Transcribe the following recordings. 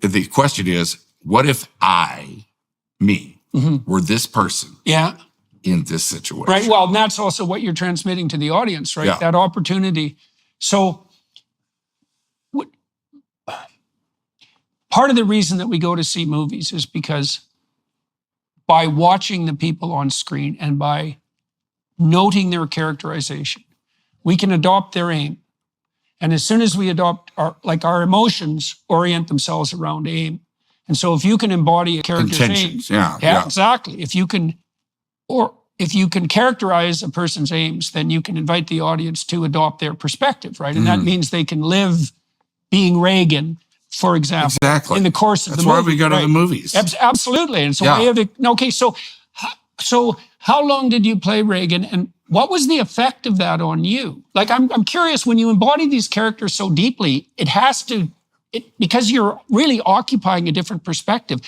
The question is, what if me, were this person in this situation? Right. Well, and that's also what you're transmitting to the audience, right? Yeah. That opportunity. So part of the reason that we go to see movies is because by watching the people on screen and by noting their characterization, we can adopt their aim. And as soon as we adopt our emotions orient themselves around aim. And so if you can embody a character's Intentions, aim, yeah. exactly. If you can characterize a person's aims, then you can invite the audience to adopt their perspective, right? And that means they can live being Reagan, for example, in the course of the movie. That's why we go to the movies. Absolutely. And so okay, so how long did you play Reagan, and what was the effect of that on you? Like, I'm curious, when you embody these characters so deeply, because you're really occupying a different perspective,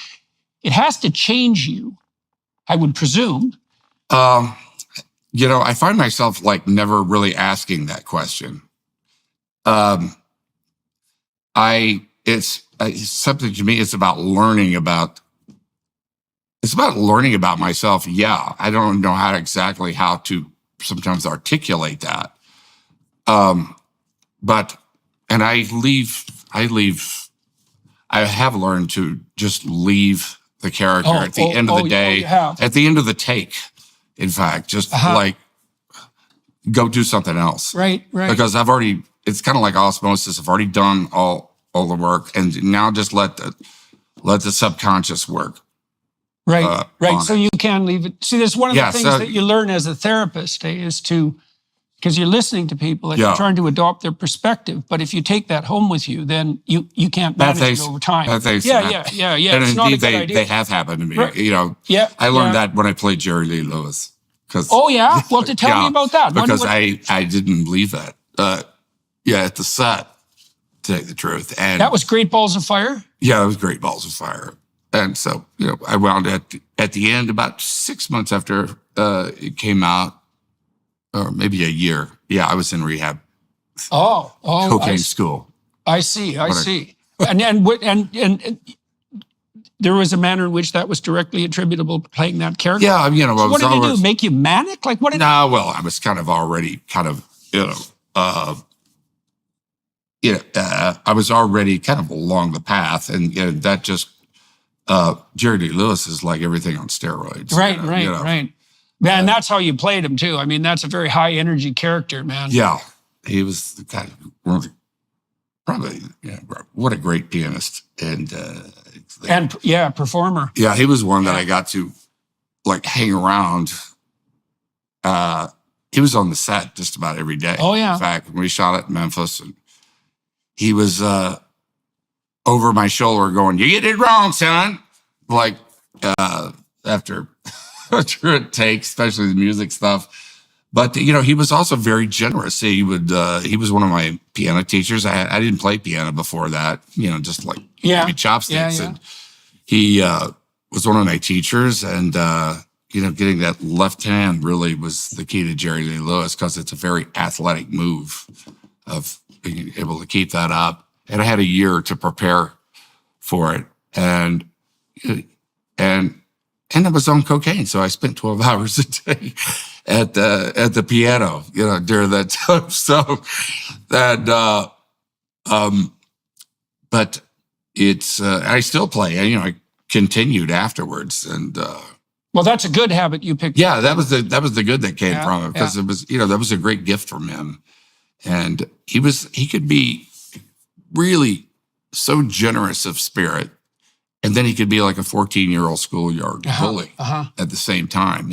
it has to change you, I would presume. I find myself like never really asking that question. It's something to me. It's about learning about myself. Yeah, I don't know how to sometimes articulate that. But I have learned to just leave the character at the end of the day, at the end of the take. In fact, just like go do something else. Right. Because it's kind of like osmosis. I've already done all the work, and now just let the subconscious work. Right. So you can leave it. See, there's one of the things that you learn as a therapist is because you're listening to people and you're trying to adopt their perspective. But if you take that home with you, then you can't manage it over time. Yeah. And it's indeed, not a good idea. They have happened to me. Right. I learned that when I played Jerry Lee Lewis. Well, tell me about that. Because I didn't believe that. At the set, to tell you the truth. And that was Great Balls of Fire? Yeah, it was Great Balls of Fire. And so, I wound at the end, about 6 months after it came out, or maybe a year. Yeah, I was in rehab. Cocaine school. I see. And there was a manner in which that was directly attributable to playing that character. Yeah, so what did it do? Make you manic? Like what? I was kind of already I was already kind of along the path, and that just Jerry Lee Lewis is like everything on steroids. Right. Yeah, and that's how you played him too. I mean, that's a very high energy character, man. Yeah, he was the kind of probably what a great pianist and performer. Yeah, he was one that I got to like hang around. He was on the set just about every day. Oh yeah. In fact, when we shot at Memphis, and he was over my shoulder going, "You get it wrong, son." Like after a take, especially the music stuff. But he was also very generous. He was one of my piano teachers. I didn't play piano before that. Just like maybe chopsticks. And he was one of my teachers, and getting that left hand really was the key to Jerry Lee Lewis, because it's a very athletic move of being able to keep that up. And I had a year to prepare for it, and I was on cocaine, so I spent 12 hours a day at the piano, during that time. So that, but it's I still play. I continued afterwards, and well, that's a good habit you picked. Yeah, that was the good that came from it, because it was that was a great gift from him, and he could be really so generous of spirit. And then he could be like a 14-year-old schoolyard bully at the same time,